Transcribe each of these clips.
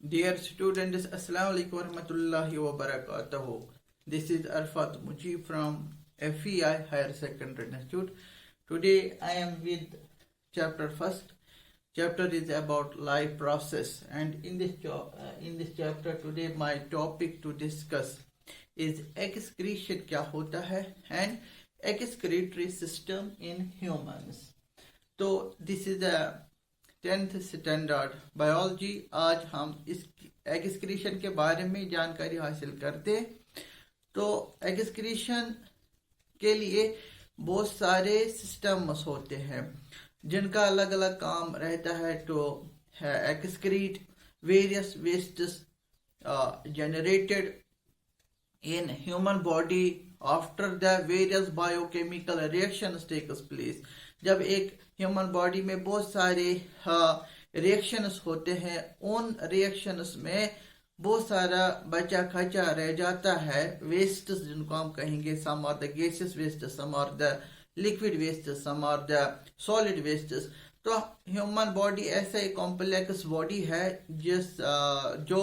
Dear students, Assalamu alaikum warahmatullahi wabarakatuh. This is Arfat Mujib from FEI Higher Secondary Institute. Today I am with chapter first. Chapter is about life process, and in this chapter today my topic to discuss is excretion क्या होता है and excretory system in humans. तो this is the 10th standard biology. आज हम इस excretion के बारे में जानकारी हासिल करते हैं. तो एक्सक्रीशन के लिए बहुत सारे सिस्टम्स होते हैं जिनका अलग अलग काम रहता है. तो excrete various wastes generated in human body after the various biochemical reactions takes place. जब एक ह्यूमन बॉडी में बहुत सारे रिएक्शंस होते हैं, उन रिएक्शंस में बहुत सारा बचा खचा रह जाता है, वेस्ट जिनको हम कहेंगे. Some are the gases waste, some are the liquid waste, some are the solid waste. तो ह्यूमन बॉडी ऐसा एक कॉम्प्लेक्स बॉडी है जो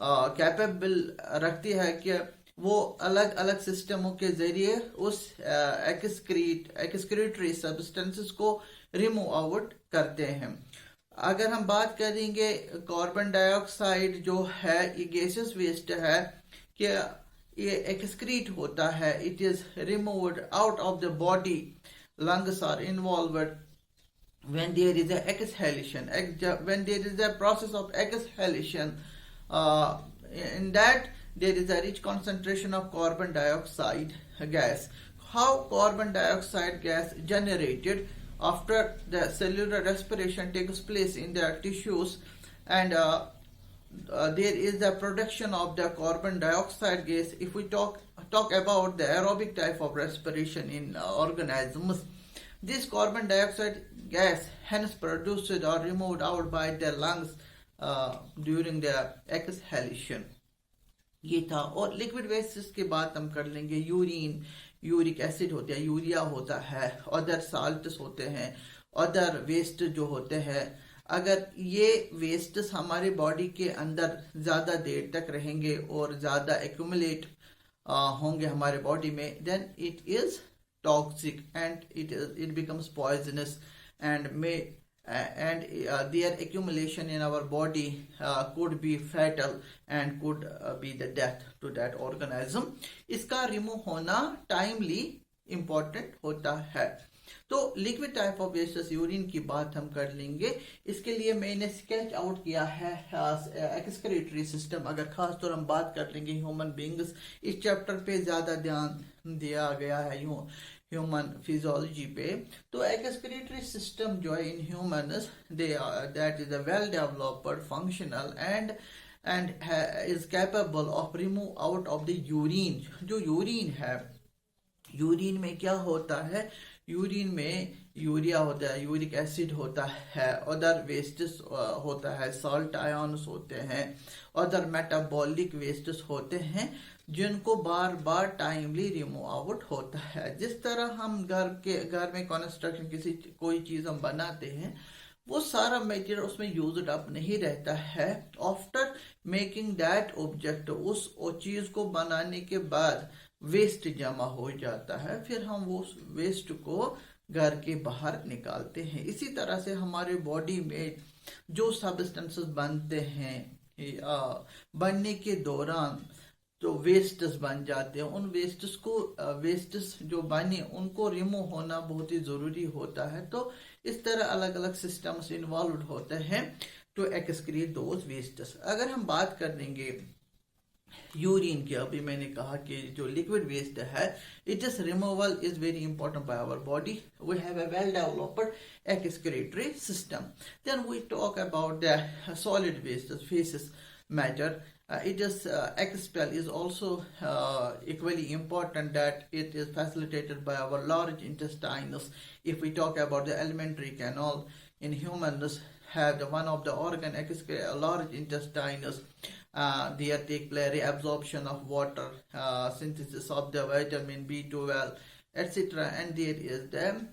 कैपेबल रखती है कि वो अलग अलग सिस्टमों के जरिए उस एक्सक्रीटरी सब्सटेंसेस को रिमूव आउट करते हैं. अगर हम बात करेंगे कार्बन डाइऑक्साइड जो है ये गैसेस वेस्ट है कि ये एक्सक्रीट होता है. It is removed out of the body. Lungs are involved when there is a exhalation. When there is a process of exhalation, in that there is a rich concentration of carbon dioxide gas. How carbon dioxide gas generated after the cellular respiration takes place in the tissues, and there is the production of the carbon dioxide gas. If we talk about the aerobic type of respiration in organisms, this carbon dioxide gas hence produced or removed out by the lungs during the exhalation. ये था. और liquid waste की बात हम कर लेंगे. Urine, uric acid होता है, यूरिया होता है, अदर साल्ट्स होते हैं, अदर वेस्ट जो होते हैं. अगर ये वेस्ट्स हमारे बॉडी के अंदर ज़्यादा देर तक रहेंगे और ज़्यादा एक्यूमुलेट होंगे हमारे बॉडी में, then it is toxic and it becomes poisonous and their accumulation in our body could be fatal and could be the death to that organism. इसका रिमूव होना टाइमली इम्पोर्टेंट होता है. तो liquid type of waste urine की बात हम कर लेंगे. इसके लिए मैंने स्केच आउट किया है एक्सक्रीटरी सिस्टम. अगर खास तौर हम बात कर लेंगे ह्यूमन बींग्स, इस चैप्टर पे ज्यादा ध्यान दिया गया है ह्यूमन फिजियोलॉजी पे. तो एक्सक्रीटरी सिस्टम जो है in humans, that is a well developed, functional and is capable of remove out of the urine. जो यूरिन है, यूरिन में क्या होता है? यूरिन में यूरिया होता है, यूरिक एसिड होता है, अदर वेस्ट्स होता है, सॉल्ट आयन्स होते हैं, अदर मेटाबॉलिक वेस्ट्स होते हैं जिनको बार बार टाइमली रिमूव आउट होता है. जिस तरह हम घर में कंस्ट्रक्शन कोई चीज हम बनाते हैं, वो सारा मटेरियल उसमें यूज्ड अप नहीं रहता है. आफ्टर मेकिंग दैट ऑब्जेक्ट, उस चीज को बनाने के बाद वेस्ट जमा हो जाता है. फिर हम वो वेस्ट को घर के बाहर निकालते हैं. इसी तरह से हमारे बॉडी में जो सब्सटेंसेस बनते हैं, बनने के दौरान जो वेस्ट्स बन जाते हैं, उन वेस्ट्स जो बने उनको रिमूव होना बहुत ही जरूरी होता है. तो इस तरह अलग अलग सिस्टम्स इन्वॉल्व होते हैं टू एक्सक्रीट दोज वेस्ट्स. अगर हम बात कर लेंगे यूरिन की, अभी मैंने कहा कि जो लिक्विड वेस्ट है, it is removal is very important by our body. We have a well developed excretory system. Then we talk about the solid waste, faeces matter. It is expel is also equally important, that it is facilitated by our large intestines. If we talk about the alimentary canal in humans, have one of the organ large intestines. There take place reabsorption of water, synthesis of the vitamin B12, etc. And there is then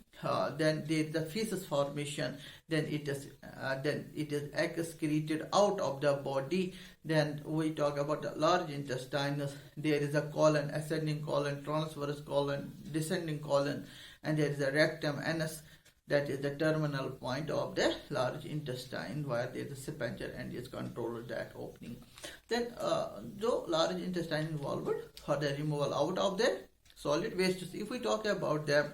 there is the feces formation. Then it is excreted out of the body. Then we talk about the large intestine. There is a colon, ascending colon, transverse colon, descending colon, and there is a rectum, anus. That is the terminal point of the large intestine, where there is a sphincter and is controlled that opening. Then the large intestine involved for the removal out of the solid waste. If we talk about the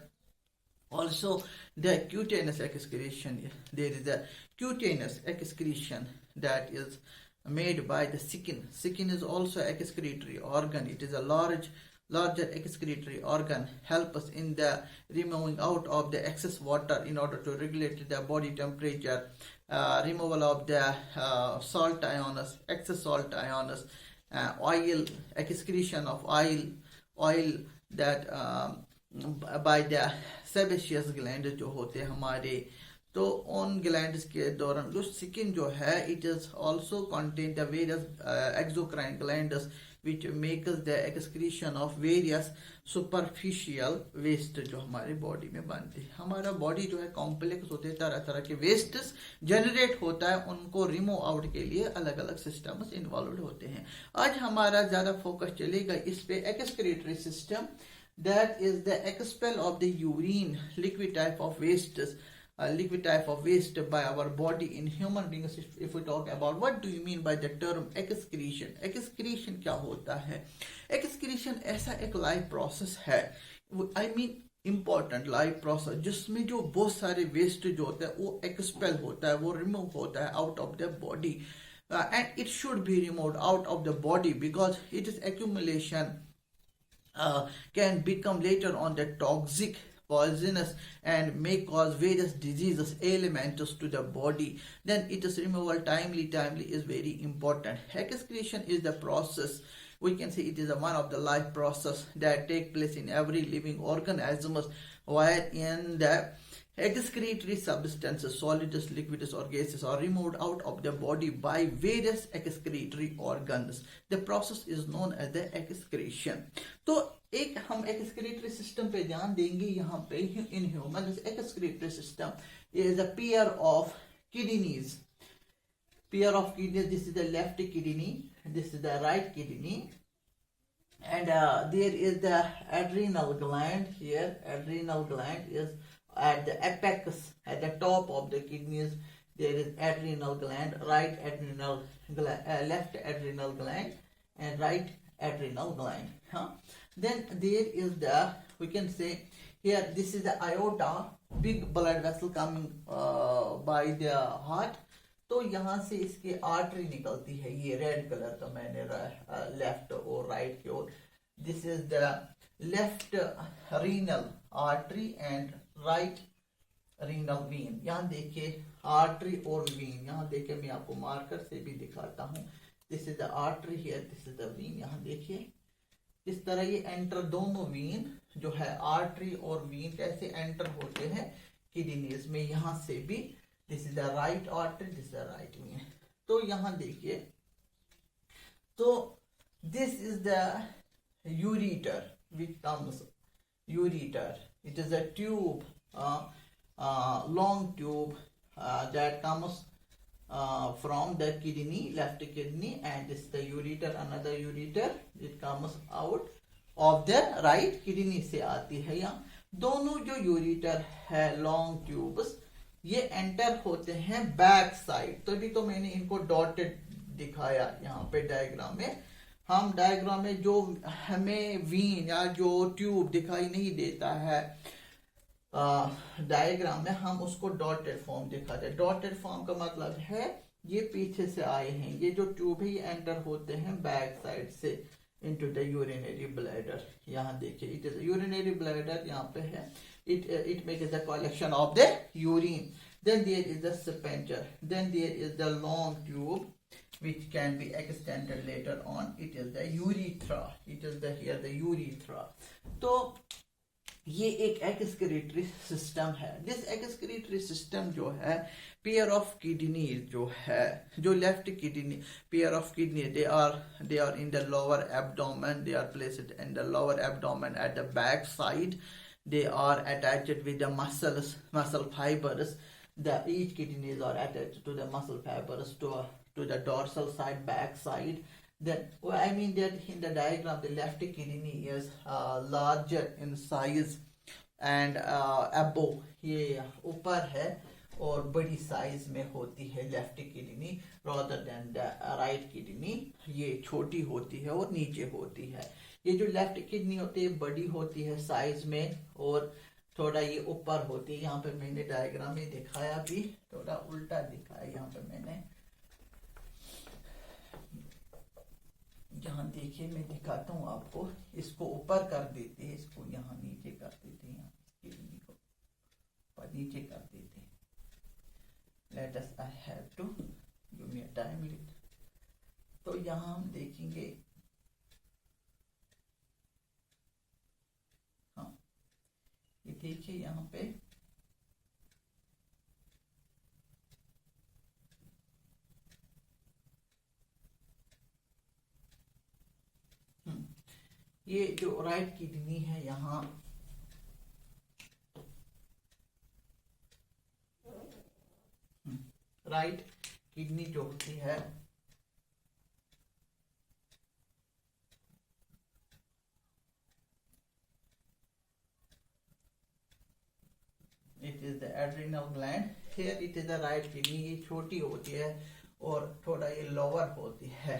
also the cutaneous excretion, there is a cutaneous excretion that is made by the skin. Skin is also excretory organ. It is a larger excretory organ, help us in the removing out of the excess water in order to regulate the body temperature, removal of the salt ions, excess salt ions, oil, excretion of oil that by the sebaceous gland जो होते हैं हमारे, तो उन glands के दौरान जो skin जो है, it is also contain the various exocrine glands which makes the excretion of various superficial waste जो हमारे बॉडी में बनती है. हमारा बॉडी जो है कॉम्प्लेक्स होते हैं, तरह तरह के वेस्ट्स जनरेट होता है, उनको रिमूव आउट के लिए अलग अलग सिस्टम्स इन्वॉल्व होते हैं. आज हमारा ज्यादा फोकस चलेगा इस पे excretory system, that is the expel of the urine, liquid type of waste by our body in human beings. If we talk about what do you mean by the term excretion, excretion क्या होता है? Excretion ऐसा एक life process है, I mean important life process, जिसमें जो बहुत सारे वेस्ट जो होता है वो एक्सपेल होता है, वो रिमूव होता है out of the body, and it should be removed out of the body because it is accumulation can become later on the toxic, poisonous, and may cause various diseases, ailments to the body. Then it is removal timely is very important. Excretion is the process, we can say it is one of the life process that take place in every living organism, wherein the excretory substances, solids, liquids or gases are removed out of the body by various excretory organs. The process is known as the excretion. तो एक हम excretory system पे ध्यान देंगे यहाँ पे. In humans, excretory system is a pair of kidneys. Pair of kidneys. This is the left kidney. This is the right kidney. And there is the adrenal gland here. Adrenal gland is at the apex, at the top of the kidneys. There is adrenal gland, right adrenal gland, left adrenal gland, and right adrenal gland. Then there is the, we can say here, this is the aorta, big blood vessel coming by the heart. तो यहाँ से इसके artery निकलती है, ये red colour का मैंने left और राइट की ओर. This is the left renal artery and right renal vein. यहाँ देखिए आर्टरी और वीन, यहाँ देखिए मैं आपको मार्कर से भी दिखाता हूँ. This is the artery here, this is the vein. यहाँ देखिए इस तरह ये एंटर, दोनों वीन जो है आर्टरी और वीन कैसे एंटर होते हैं किडनीज में. यहाँ से भी this is the right artery, this is the right vein. तो यहाँ देखिए, तो this is the ureter which comes, ureter, it is a tube, long tube that comes from the kidney, left kidney, and this is the ureter, another ureter, it comes out of the right kidney से आती है. यहाँ दोनों जो ureter है long tubes, ये enter होते हैं बैक साइड. तो अभी तो मैंने इनको डॉटेड दिखाया यहाँ पे डायग्राम में. हम डायग्राम में जो हमें वीन या जो ट्यूब दिखाई नहीं देता है डायग्राम में, हम उसको डॉटेड फॉर्म दिखाते हैं. डॉटेड फॉर्म का मतलब है ये पीछे से आए हैं, ये जो ट्यूब है ये एंटर होते हैं बैक साइड से इनटू द यूरिनरी ब्लैडर. यहाँ देखिए इट इज यूरिनरी ब्लैडर, यहाँ पे है. it makes the collection of the urine. Then there is the sphincter. Then there is the long tube which can be extended later on. It is the urethra. It is the here the urethra. तो ये एक excretory system है. This excretory system जो है pair of kidneys जो है, जो left kidney, pair of kidney, they are in the lower abdomen. They are placed in the lower abdomen at the back side. they are attached with the muscle fibers. The each kidneys are attached to the muscle fibers to the dorsal side, back side. Then I mean that in the diagram, the left kidney is larger in size and above, ये ऊपर है और बड़ी size में होती है left kidney, rather than the right kidney ये छोटी होती है और नीचे होती है. ये जो लेफ्ट किडनी होती है बड़ी होती है साइज में और थोड़ा ये ऊपर होती है. यहाँ पे मैंने डायग्राम में दिखाया भी, थोड़ा उल्टा दिखाया यहाँ पे मैंने. यहाँ देखिए मैं दिखाता हूँ आपको, इसको ऊपर कर देते हैं, इसको यहाँ नीचे कर देते हैं, यहाँ किडनी को ऊपर नीचे कर देते हैं. Let us, I have to give me a time. तो यहाँ हम देखेंगे, हाँ ये देखिए यहाँ पे ये जो राइट किडनी है यहाँ राइट किडनी जो होती है it is the adrenal gland. Here it is the right kidney. ये छोटी होती है और थोड़ा ये लोअर होती है,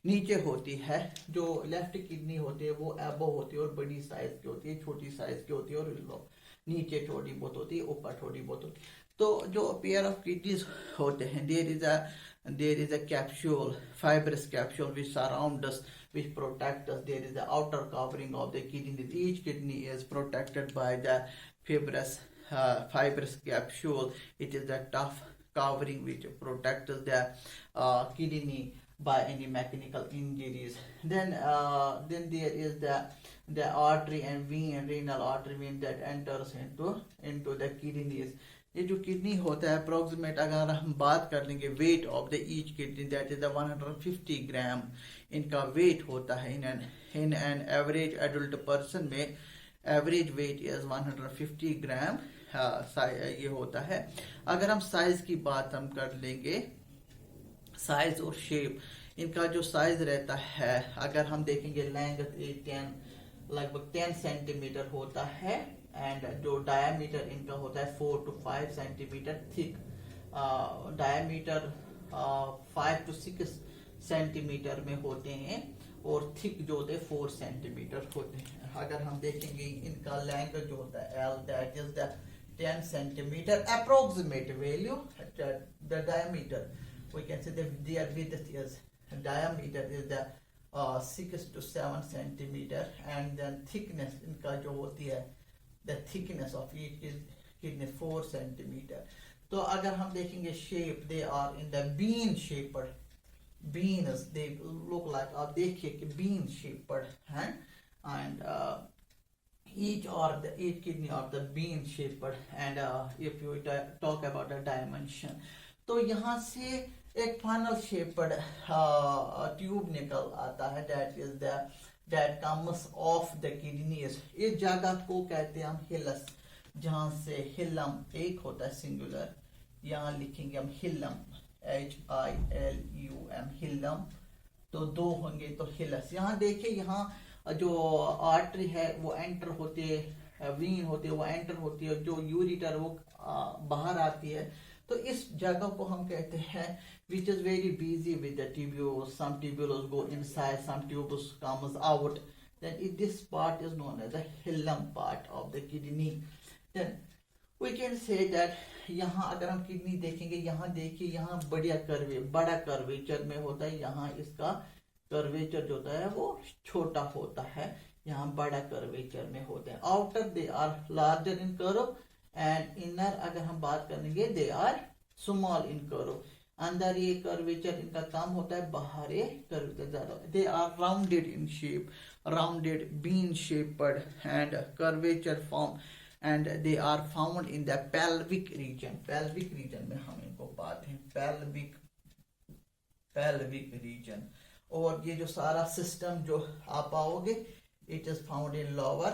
नीचे होती है. जो लेफ्ट किडनी होती है वो एबो होती है और बड़ी साइज की होती है, छोटी साइज की होती है और नीचे थोड़ी बहुत होती है, ऊपर थोड़ी बहुत होती है. तो जो पेयर ऑफ किडनीज होते हैं, there is a capsule, fibrous capsule which surround us, which protect us. There is the outer covering of the kidney. Each kidney is protected by the fibrous capsule. It is the tough covering which protects the kidney by any mechanical injuries. Then there is the artery and vein, renal artery vein that enters into the kidneys. ये जो kidney होता है approximate अगर हम बात कर लेंगे weight of the each kidney, that is the 150 ग्राम इनका वेट होता है. In an average adult person में एवरेज वेट इज 150 ग्राम ये होता है. अगर हम साइज की बात हम कर लेंगे, साइज और शेप, इनका जो साइज रहता है अगर हम देखेंगे लेंथ लगभग 10 सेंटीमीटर होता है एंड जो डायमीटर इनका होता है 4 to 5 centimetre thick. Diameter 5 to 6 centimetre में होते हैं और थिक जो होते हैं 4 सेंटीमीटर होते हैं. अगर हम देखेंगे इनका लेंथ जो होता है L, that is the 10 centimetre approximate value. The diameter we can say that their width is diameter is the 6 to 7 centimetre and then thickness इनका जो होती है the thickness of each kidney 4 centimeter. तो अगर हम देखेंगे shape, they are in the bean shaped. Beans, they look like, आप देखिए कि bean shaped हैं and each kidney of the bean shaped. And if you talk about the dimension, तो यहाँ से एक funnel shaped tube निकल आता है, that comes off the kidneys. इस जगह को कहते हैं हम हिलस, जहां से हिलम एक होता है सिंगुलर, यहाँ लिखेंगे हम हिलम, HILUM हिलम, तो दो होंगे तो हिलस. यहाँ देखिए यहाँ जो आर्टरी है वो एंटर होती है, वीन होती है वो एंटर होती है, जो यूरिटर वो बाहर आती है. तो इस जगह को हम कहते हैं which is very busy with the tubules. Some tubules go inside, some tubules comes out. Then this part is known as the hilum part of the kidney. Then we can say that यहाँ अगर हम kidney देखेंगे, यहाँ देखिए यहाँ बड़ा curvature में होता है, यहाँ इसका कर्वेचर जो होता है वो छोटा होता है, यहाँ बड़ा कर्वेचर में होते हैं. Outer they are larger in curve and inner अगर हम बात करेंगे they are small in curve. अंदर ये कर्वेचर इनका कम होता है, बाहर ये कर्वेचर ज्यादा. They are rounded in shape, rounded bean shaped and curvature form and they are found in the pelvic region. Pelvic region में हम इनको पाते हैं, पेल्विक रीजन. और ये जो सारा सिस्टम जो आप पाओगे, it is found in lower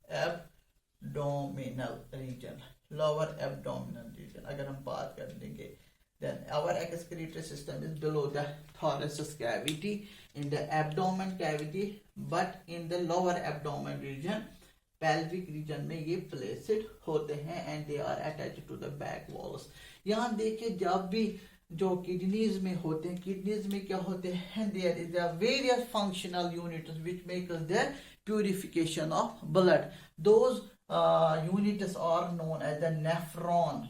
abdominal region, lower abdominal region. अगर हम बात कर लेंगे, then our excretory system is below the thoracic cavity, in the abdomen cavity, but in the lower abdomen region, pelvic region में ये placed होते हैं, and they are attached to the back walls. यहाँ देखिए जब भी जो किडनीज में होते हैं, किडनीज में क्या होते हैं, there is a various functional units which makes the purification of blood. Those units are known as the nephrons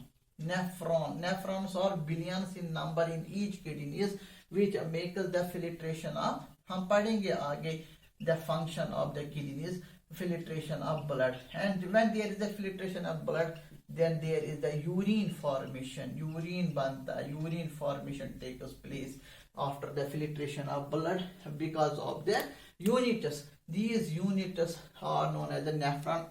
are billions in number in each kidneys, which makes the filtration of, हम पढ़ेंगे आगे, the function of the kidneys, filtration of blood. And when there is a filtration of blood, then there is the urine formation, urine formation takes place after the filtration of blood because of the units. These units are known as the nephron.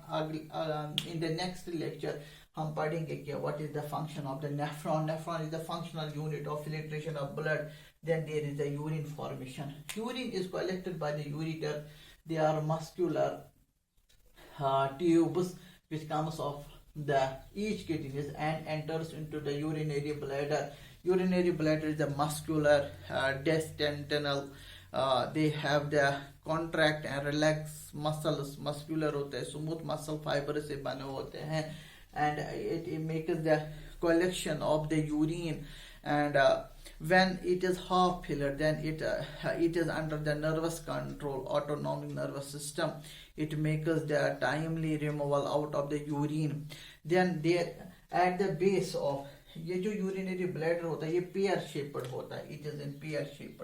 In the next lecture हम पढ़ेंगे कि what is the function of the nephron. Nephron is the functional unit of filtration of blood. Then there is the urine formation. Urine is collected by the ureter. They are muscular tubes which comes off the each kidneys and enters into the urinary bladder. Urinary bladder is the muscular descendental. They have the contract and relax muscles, muscular होते हैं, smooth muscle fiber से बने होते हैं, and it makes the collection of the urine. And when it is half filled, then it is under the nervous control, autonomic nervous system. It makes the timely removal out of the urine. Then there at the base of ये जो urinary bladder होता है, ये pear shaped होता है. It is in pear shaped,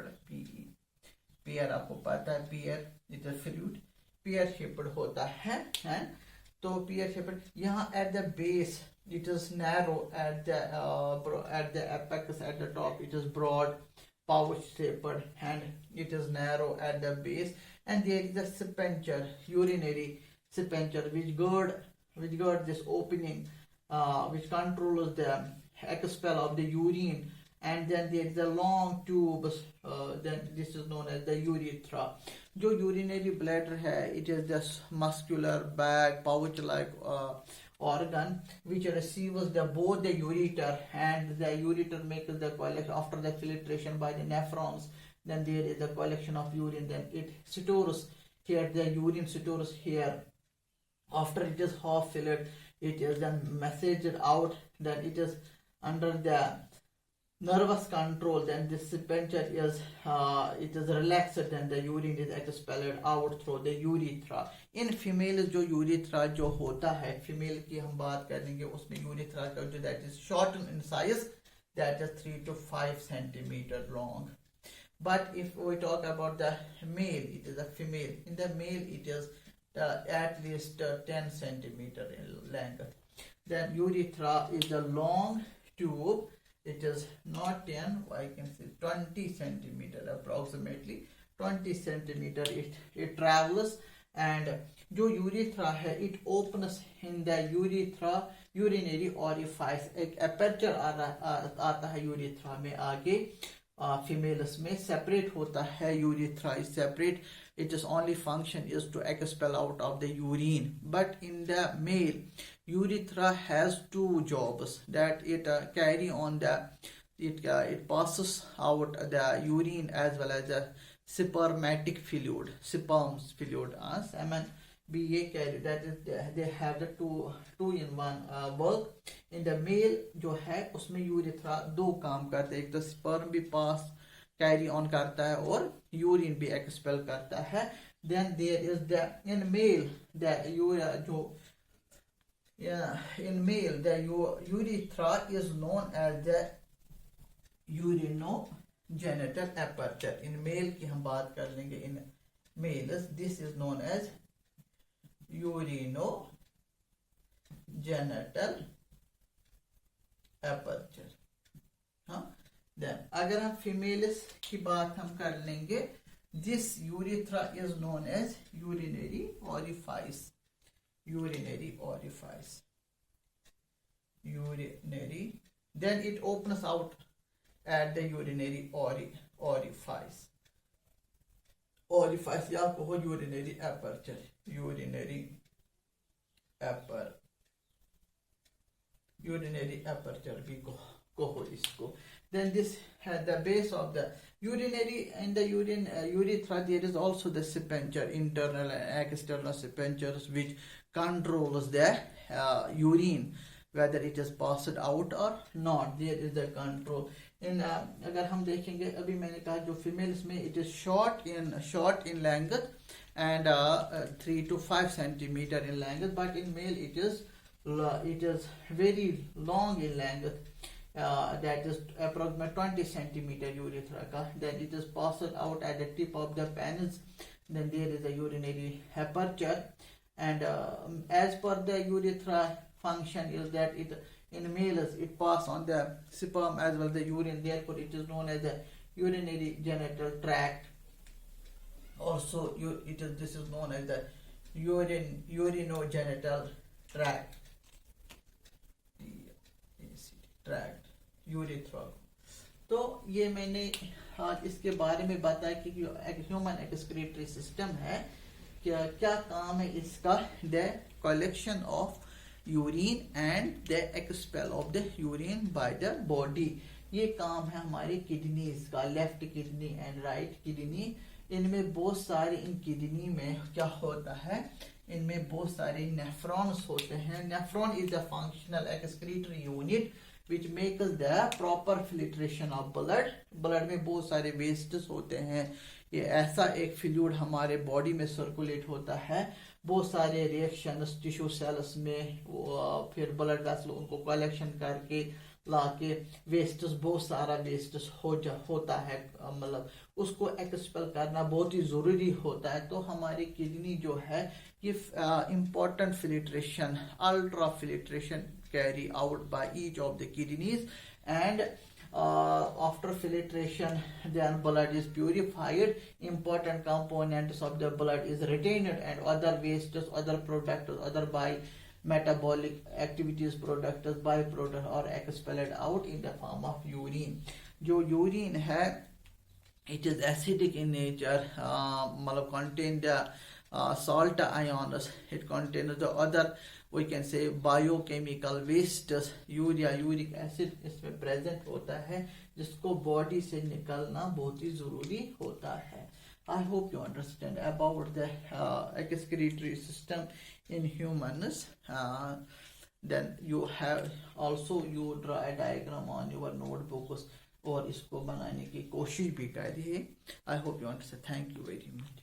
pair आपको पता है, pair it is fluid, pear shaped होता है, तो पेयर शेप्ड. यहाँ at the base it is narrow at the apex, at the top it is broad, pouch shaped, and it is narrow at the base, and there is a sphincter, urinary sphincter, which guard this opening, which controls the expel of the urine. And then there is a long tube, then this is known as the urethra. जो urinary bladder है, it is this muscular bag, pouch like organ which receives both the ureter, and the ureter makes the collection after the filtration by the nephrons. Then there is the collection of urine, then it stores here, the urine stores here. After it is half filled, it is then messaged out, then it is under the nervous control, then this sphincter is it is relaxed, then the urine is expelled out through the urethra. In female जो urethra जो होता है, female की हम बात करेंगे, उसमें urethra का जो that is shortened in size, that is 3 to 5 centimeter long. But if we talk about the male, it is a female. In the male, it is at least 10 centimeter in length. Then urethra is a long tube. It is not 10, I can say 20 centimeter approximately. 20 centimeter it travels, and जो urethra है, it opens in the urethra, urinary orifice. एक aperture आता है urethra में आगे. Females में separate होता है, urethra is separate. Its only function is to expel out of the urine. But in the male, urethra has two jobs, that it carry on the it passes out the urine as well as the spermatic fluid, sperms fluid, semen भी ये carry, that is they have the two in one work. In the male जो है उसमें urethra दो काम करते हैं, एक तो sperm भी pass carry on करता है और urine भी expel करता है. Then there is the in male the urethra is known as the urinogenital aperture. In male की हम बात कर लेंगे, in males this is known as urinogenital aperture. Then अगर हम females की बात हम कर लेंगे, this urethra is known as urinary orifice. Then it opens out at the urinary orifice. Orifice या कहो urinary aperture, urinary एपर urinary aperture भी कहो इसको. Then this had the base of the urinary in the urethra. There is also the sphincter, internal and external sphincters, which controls the urine, whether it is passed out or not. There is the control. In अगर हम देखेंगे, अभी मैंने कहा जो females में it is short in length and 3 to 5 centimeter in length, but in male it is very long in length, that is approximately 20 centimeter urethra ka. Then it is passed out at the tip of the penis. Then there is a urinary aperture, and as per the urethra function is that it in males it pass on the sperm as well the urine, therefore it is known as the urinary genital tract. Also this is known as the urinogenital tract, urethra. तो ये मैंने आज इसके बारे में बताया कि human excretory system है, क्या काम है इसका. The collection of urine and the expel of the urine by the body. ये काम है हमारी किडनीज का, left kidney and right kidney. इनमें बहुत सारे, इन किडनी में क्या होता है, इनमें बहुत सारे नेफ्रॉन्स होते हैं. Nephron is the functional excretory unit which makes the proper filtration of blood. Blood में बहुत सारे वेस्ट्स होते हैं. ये ऐसा एक फ्लूइड हमारे बॉडी में सर्कुलेट होता है. बहुत सारे रिएक्शंस टिश्यू सेल्स में, फिर ब्लड वेसल उनको कलेक्शन करके लाके वेस्ट्स, बहुत सारा वेस्ट्स होता है, मतलब उसको एक्सपेल करना बहुत ही जरूरी होता है. तो हमारी किडनी जो है ये important filtration, ultra filtration carry out by each of the kidneys, and after filtration then blood is purified, important components of the blood is retained, and other wastes, other products, other by metabolic activities products, byproduct are expelled out in the form of urine. जो urine है it is acidic in nature, मतलब contain the salt ions, it contains the other, we can say biochemical wastes, urea, uric acid इसमें present होता है, जिसको body से निकलना बहुत ही जरूरी होता है. I hope you understand about the excretory system in humans. Then you have also you draw a diagram on your notebooks और इसको बनाने की कोशिश भी करिए. I hope you understand. Thank you very much.